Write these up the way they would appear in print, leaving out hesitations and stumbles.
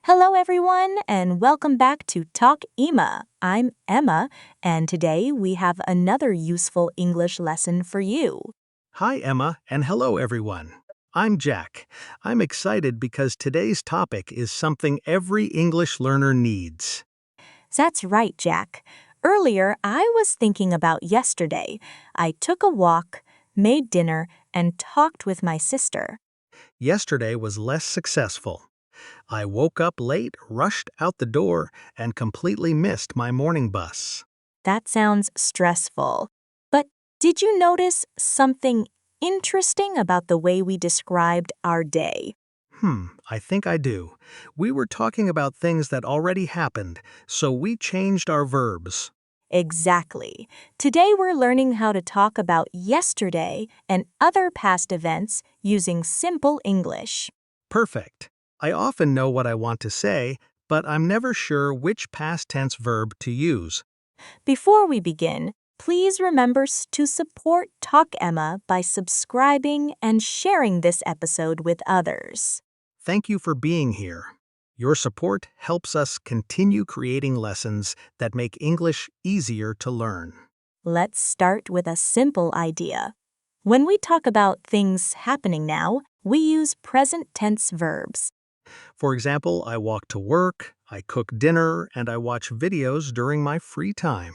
Hello, everyone, and welcome back to Talk Emma. I'm Emma, and today we have another useful English lesson for you. Hi, Emma, and hello, everyone. I'm Jack. I'm excited because today's topic is something every English learner needs. That's right, Jack. Earlier, I was thinking about yesterday. I took a walk, made dinner, and talked with my sister. Yesterday was less successful. I woke up late, rushed out the door, and completely missed my morning bus. That sounds stressful. But did you notice something interesting about the way we described our day? I think I do. We were talking about things that already happened, so we changed our verbs. Exactly. Today we're learning how to talk about yesterday and other past events using simple English. Perfect. I often know what I want to say, but I'm never sure which past tense verb to use. Before we begin, please remember to support Talk Emma by subscribing and sharing this episode with others. Thank you for being here. Your support helps us continue creating lessons that make English easier to learn. Let's start with a simple idea. When we talk about things happening now, we use present tense verbs. For example, I walk to work, I cook dinner, and I watch videos during my free time.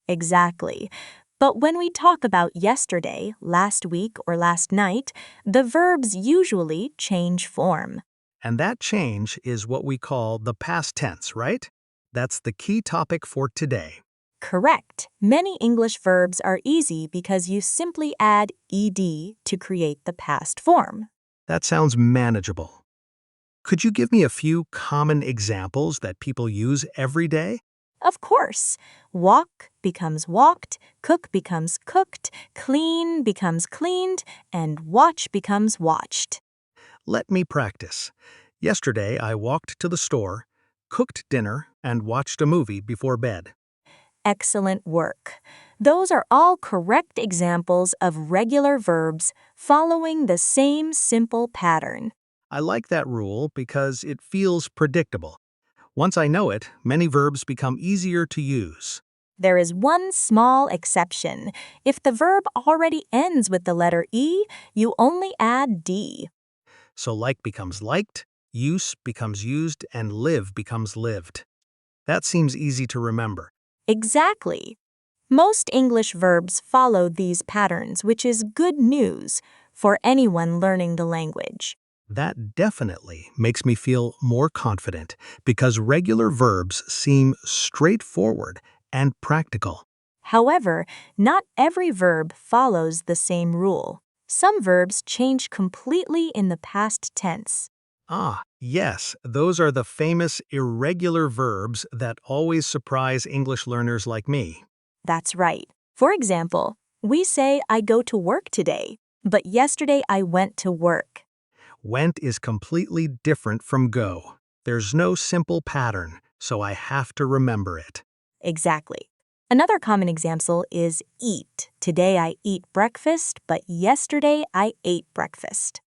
Exactly. But when we talk about yesterday, last week, or last night, the verbs usually change form. And that change is what we call the past tense, right? That's the key topic for today. Correct. Many English verbs are easy because you simply add ed to create the past form. That sounds manageable. Could you give me a few common examples that people use every day? Of course, walk becomes walked, cook becomes cooked, clean becomes cleaned, and watch becomes watched. Let me practice. Yesterday, I walked to the store, cooked dinner, and watched a movie before bed. Excellent work. Those are all correct examples of regular verbs following the same simple pattern. I like that rule because it feels predictable. Once I know it, many verbs become easier to use. There is one small exception. If the verb already ends with the letter E, you only add D. So like becomes liked, use becomes used, and live becomes lived. That seems easy to remember. Exactly. Most English verbs follow these patterns, which is good news for anyone learning the language. That definitely makes me feel more confident because regular verbs seem straightforward and practical. However, not every verb follows the same rule. Some verbs change completely in the past tense. Ah, yes, those are the famous irregular verbs that always surprise English learners like me. That's right. For example, we say I go to work today, but yesterday I went to work. Went is completely different from go. There's no simple pattern, so I have to remember it. Exactly. Another common example is eat. Today I eat breakfast, but yesterday I ate breakfast.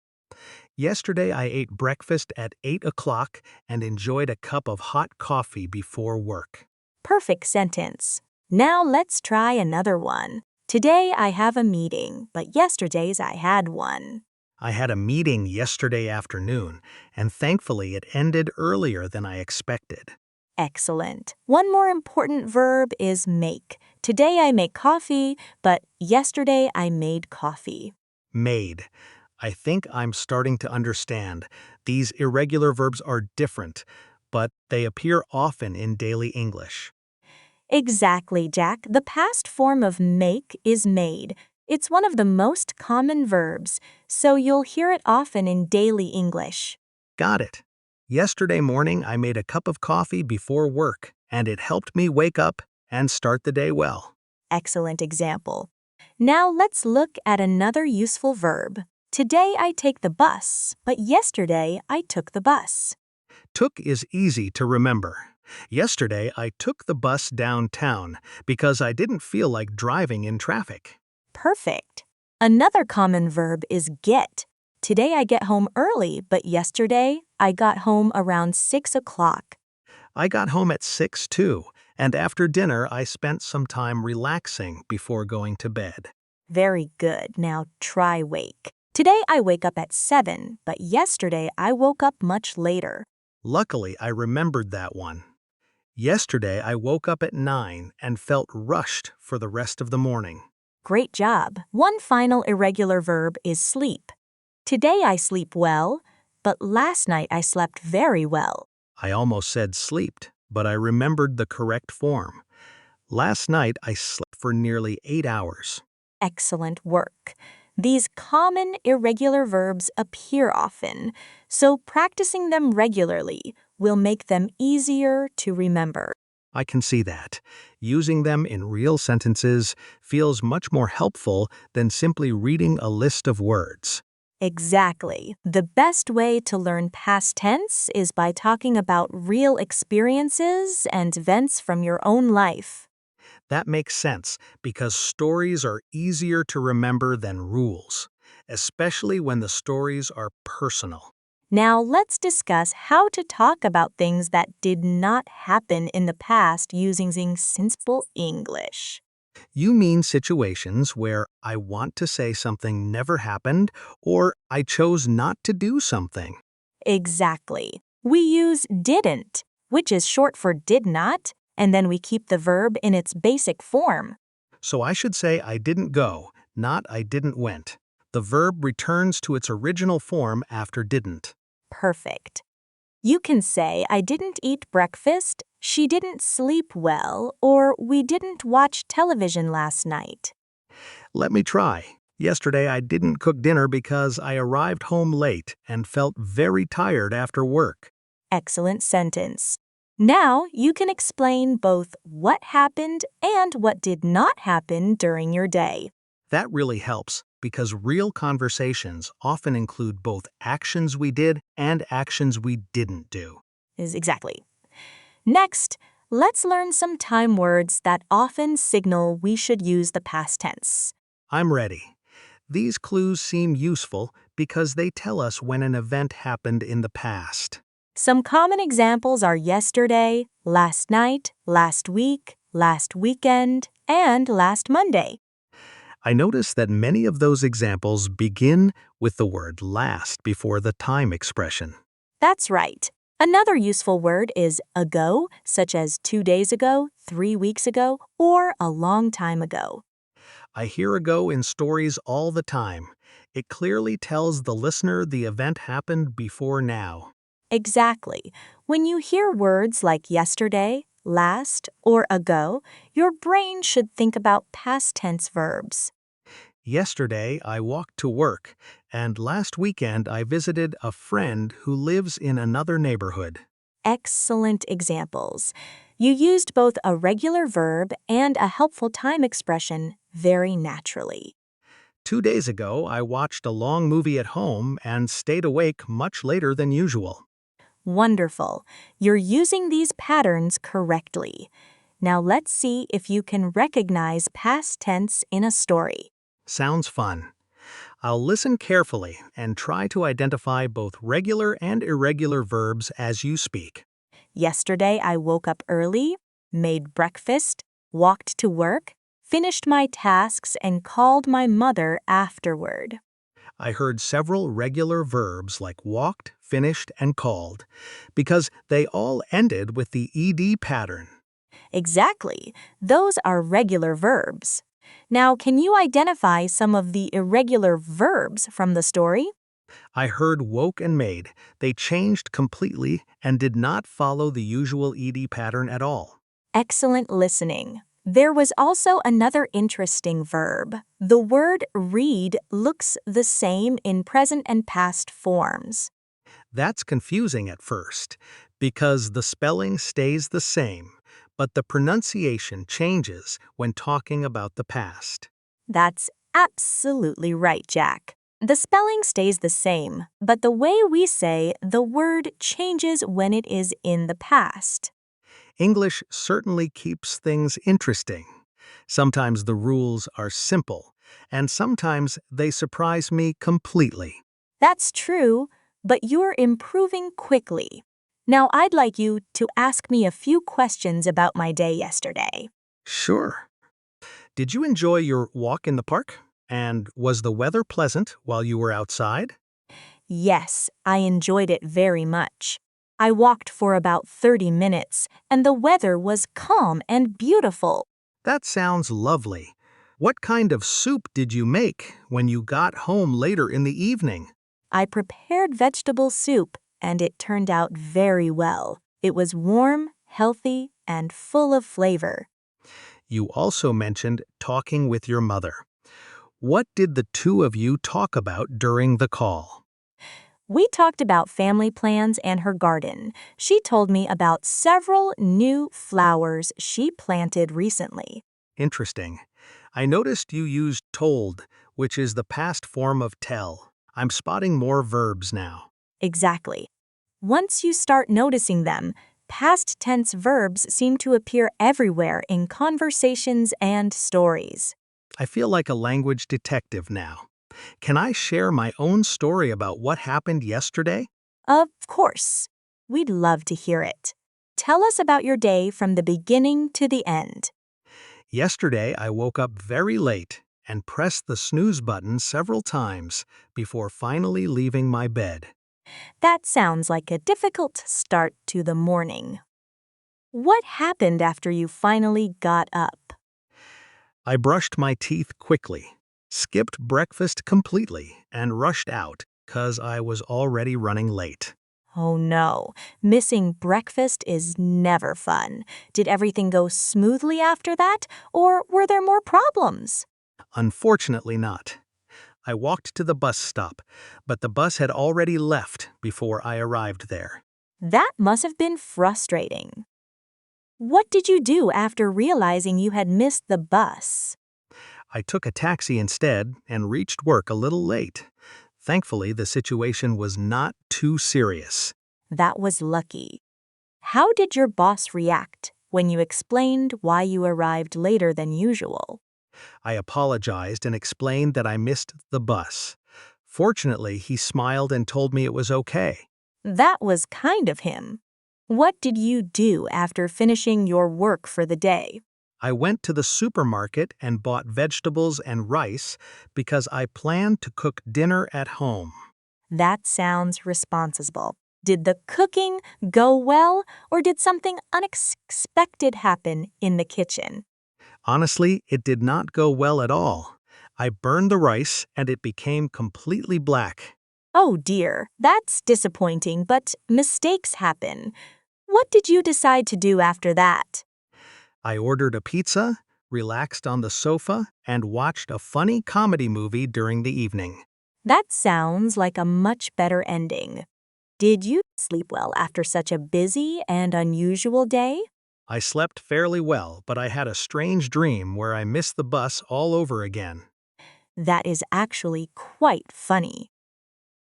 Yesterday I ate breakfast at 8 o'clock and enjoyed a cup of hot coffee before work. Perfect sentence. Now let's try another one. Today I have a meeting, but yesterday's I had one. I had a meeting yesterday afternoon, and thankfully it ended earlier than I expected. Excellent. One more important verb is make. Today I make coffee, but yesterday I made coffee. Made. I think I'm starting to understand. These irregular verbs are different, but they appear often in daily English. Exactly, Jack. The past form of make is made. It's one of the most common verbs, so you'll hear it often in daily English. Got it. Yesterday morning I made a cup of coffee before work, and it helped me wake up and start the day well. Excellent example. Now let's look at another useful verb. Today I take the bus, but yesterday I took the bus. Took is easy to remember. Yesterday I took the bus downtown because I didn't feel like driving in traffic. Perfect. Another common verb is get. Today I get home early, but yesterday I got home around 6 o'clock. I got home at 6 too, and after dinner I spent some time relaxing before going to bed. Very good. Now try wake. Today I wake up at 7, but yesterday I woke up much later. Luckily, I remembered that one. Yesterday I woke up at 9 and felt rushed for the rest of the morning. Great job. One final irregular verb is sleep. Today I sleep well, but last night I slept very well. I almost said sleeped, but I remembered the correct form. Last night I slept for nearly 8 hours. Excellent work. These common irregular verbs appear often, so practicing them regularly will make them easier to remember. I can see that. Using them in real sentences feels much more helpful than simply reading a list of words. Exactly. The best way to learn past tense is by talking about real experiences and events from your own life. That makes sense because stories are easier to remember than rules, especially when the stories are personal. Now let's discuss how to talk about things that did not happen in the past using simple English. You mean situations where I want to say something never happened or I chose not to do something. Exactly. We use didn't, which is short for did not, and then we keep the verb in its basic form. So I should say I didn't go, not I didn't went. The verb returns to its original form after didn't. Perfect. You can say, I didn't eat breakfast, she didn't sleep well, or we didn't watch television last night. Let me try. Yesterday I didn't cook dinner because I arrived home late and felt very tired after work. Excellent sentence. Now you can explain both what happened and what did not happen during your day. That really helps because real conversations often include both actions we did and actions we didn't do. Exactly. Next, let's learn some time words that often signal we should use the past tense. I'm ready. These clues seem useful because they tell us when an event happened in the past. Some common examples are yesterday, last night, last week, last weekend, and last Monday. I notice that many of those examples begin with the word last before the time expression. That's right. Another useful word is ago, such as 2 days ago, 3 weeks ago, or a long time ago. I hear ago in stories all the time. It clearly tells the listener the event happened before now. Exactly. When you hear words like yesterday, last, or ago, your brain should think about past tense verbs. Yesterday, I walked to work, and last weekend I visited a friend who lives in another neighborhood. Excellent examples. You used both a regular verb and a helpful time expression very naturally. 2 days ago, I watched a long movie at home and stayed awake much later than usual. Wonderful. You're using these patterns correctly. Now let's see if you can recognize past tense in a story. Sounds fun. I'll listen carefully and try to identify both regular and irregular verbs as you speak. Yesterday, I woke up early, made breakfast, walked to work, finished my tasks, and called my mother afterward. I heard several regular verbs like walked, finished, and called because they all ended with the ed pattern. Exactly. Those are regular verbs. Now, can you identify some of the irregular verbs from the story? I heard woke and made. They changed completely and did not follow the usual ed pattern at all. Excellent listening. There was also another interesting verb. The word read looks the same in present and past forms. That's confusing at first because the spelling stays the same, but the pronunciation changes when talking about the past. That's absolutely right, Jack. The spelling stays the same, but the way we say the word changes when it is in the past. English certainly keeps things interesting. Sometimes the rules are simple, and sometimes they surprise me completely. That's true. but you're improving quickly. Now I'd like you to ask me a few questions about my day yesterday. Sure. Did you enjoy your walk in the park? And was the weather pleasant while you were outside? Yes, I enjoyed it very much. I walked for about 30 minutes, and the weather was calm and beautiful. That sounds lovely. What kind of soup did you make when you got home later in the evening? I prepared vegetable soup, and it turned out very well. It was warm, healthy, and full of flavor. You also mentioned talking with your mother. What did the two of you talk about during the call? We talked about family plans and her garden. She told me about several new flowers she planted recently. Interesting. I noticed you used told, which is the past form of tell. I'm spotting more verbs now. Exactly. Once you start noticing them, past tense verbs seem to appear everywhere in conversations and stories. I feel like a language detective now. Can I share my own story about what happened yesterday? Of course. We'd love to hear it. Tell us about your day from the beginning to the end. Yesterday, I woke up very late and pressed the snooze button several times before finally leaving my bed. That sounds like a difficult start to the morning. What happened after you finally got up? I brushed my teeth quickly, skipped breakfast completely, and rushed out because I was already running late. Oh no, missing breakfast is never fun. Did everything go smoothly after that, or were there more problems? Unfortunately not. I walked to the bus stop, but the bus had already left before I arrived there. That must have been frustrating. What did you do after realizing you had missed the bus? I took a taxi instead and reached work a little late. Thankfully, the situation was not too serious. That was lucky. How did your boss react when you explained why you arrived later than usual? I apologized and explained that I missed the bus. Fortunately, he smiled and told me it was okay. That was kind of him. What did you do after finishing your work for the day? I went to the supermarket and bought vegetables and rice because I planned to cook dinner at home. That sounds responsible. Did the cooking go well, or did something unexpected happen in the kitchen? Honestly, it did not go well at all. I burned the rice and it became completely black. Oh dear, that's disappointing, but mistakes happen. What did you decide to do after that? I ordered a pizza, relaxed on the sofa, and watched a funny comedy movie during the evening. That sounds like a much better ending. Did you sleep well after such a busy and unusual day? I slept fairly well, but I had a strange dream where I missed the bus all over again. That is actually quite funny.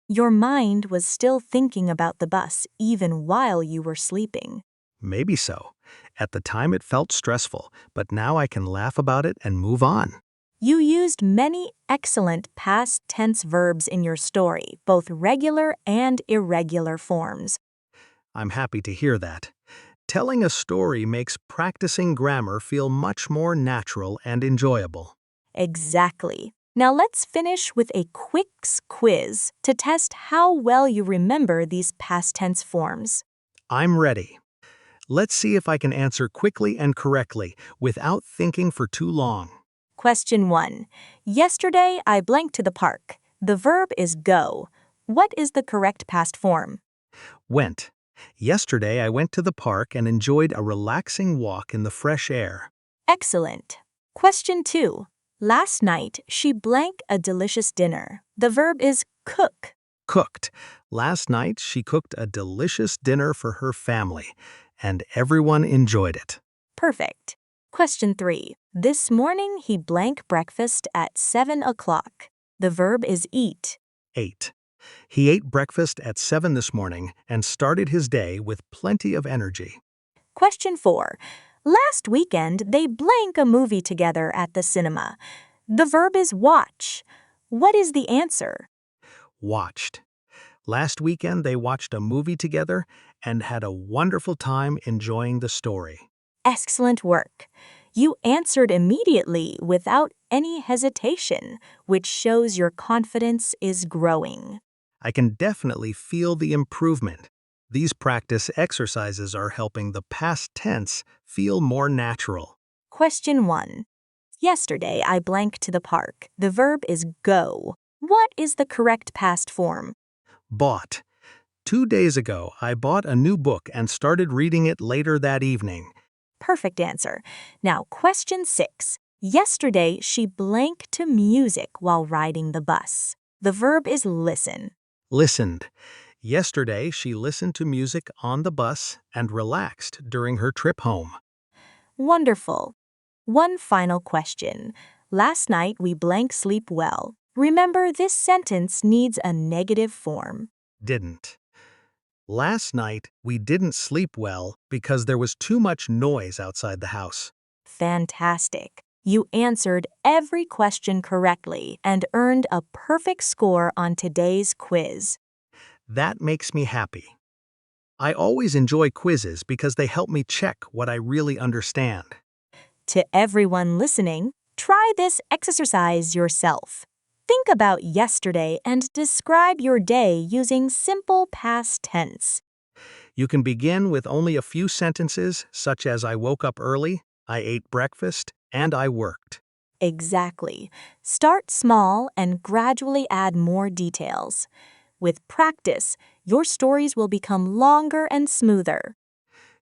Your mind was still thinking about the bus even while you were sleeping. Maybe so. At the time it felt stressful, but now I can laugh about it and move on. You used many excellent past tense verbs in your story, both regular and irregular forms. I'm happy to hear that. Telling a story makes practicing grammar feel much more natural and enjoyable. Exactly. Now let's finish with a quick quiz to test how well you remember these past tense forms. I'm ready. Let's see if I can answer quickly and correctly without thinking for too long. Question 1. Yesterday I blanked to the park. The verb is go. What is the correct past form? Went. Yesterday I went to the park and enjoyed a relaxing walk in the fresh air. Excellent. Question 2. Last night she blank a delicious dinner. The verb is cook. Cooked. Last night she cooked a delicious dinner for her family, and everyone enjoyed it. Perfect. Question 3. This morning he blank breakfast at 7 o'clock. The verb is eat. 8. He ate breakfast at 7 this morning and started his day with plenty of energy. Question 4. Last weekend they blank a movie together at the cinema. The verb is watch. What is the answer? Watched. Last weekend, they watched a movie together and had a wonderful time enjoying the story. Excellent work. You answered immediately without any hesitation, which shows your confidence is growing. I can definitely feel the improvement. These practice exercises are helping the past tense feel more natural. Question 1. Yesterday I blanked to the park. The verb is go. What is the correct past form? Bought. 2 days ago, I bought a new book and started reading it later that evening. Perfect answer. Now, question 6. Yesterday she blanked to music while riding the bus. The verb is listen. Listened. Yesterday, she listened to music on the bus and relaxed during her trip home. Wonderful. One final question. Last night we blank sleep well. Remember, this sentence needs a negative form. Didn't. Last night, we didn't sleep well because there was too much noise outside the house. Fantastic. You answered every question correctly and earned a perfect score on today's quiz. That makes me happy. I always enjoy quizzes because they help me check what I really understand. To everyone listening, try this exercise yourself. Think about yesterday and describe your day using simple past tense. You can begin with only a few sentences, such as I woke up early, I ate breakfast, and I worked. Exactly. Start small and gradually add more details. With practice, your stories will become longer and smoother.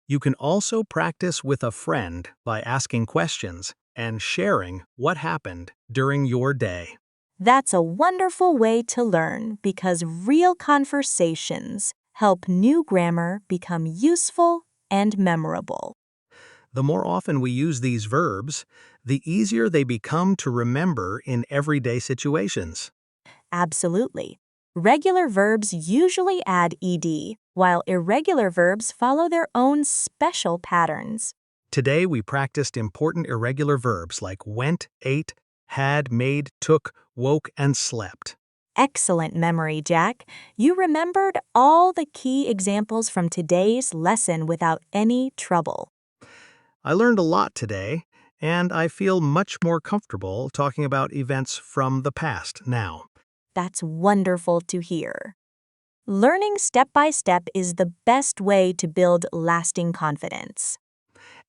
You can also practice with a friend by asking questions and sharing what happened during your day. That's a wonderful way to learn because real conversations help new grammar become useful and memorable. The more often we use these verbs, the easier they become to remember in everyday situations. Absolutely. Regular verbs usually add ed, while irregular verbs follow their own special patterns. Today we practiced important irregular verbs like went, ate, had, made, took, woke, and slept. Excellent memory, Jack. You remembered all the key examples from today's lesson without any trouble. I learned a lot today, and I feel much more comfortable talking about events from the past now. That's wonderful to hear. Learning step by step is the best way to build lasting confidence.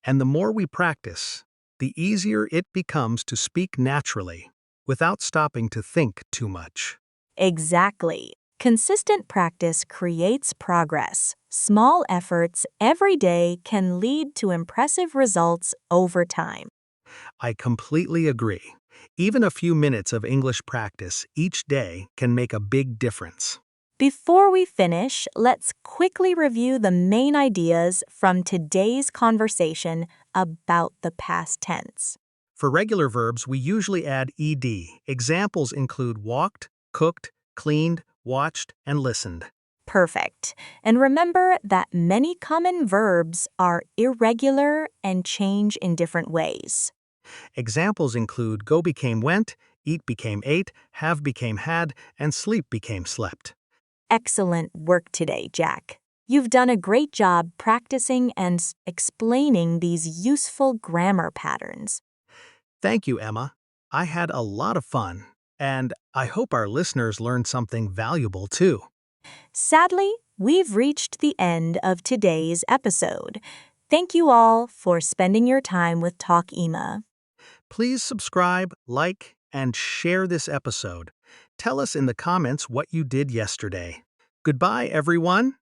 And the more we practice, the easier it becomes to speak naturally without stopping to think too much. Exactly. Consistent practice creates progress. Small efforts every day can lead to impressive results over time. I completely agree. Even a few minutes of English practice each day can make a big difference. Before we finish, let's quickly review the main ideas from today's conversation about the past tense. For regular verbs, we usually add ed. Examples include walked, cooked, cleaned, watched, and listened. Perfect. And remember that many common verbs are irregular and change in different ways. Examples include go became went, eat became ate, have became had, and sleep became slept. Excellent work today, Jack. You've done a great job practicing and explaining these useful grammar patterns. Thank you, Emma. I had a lot of fun, and I hope our listeners learned something valuable too. Sadly, we've reached the end of today's episode. Thank you all for spending your time with Talk Ema. Please subscribe, like, and share this episode. Tell us in the comments what you did yesterday. Goodbye, everyone.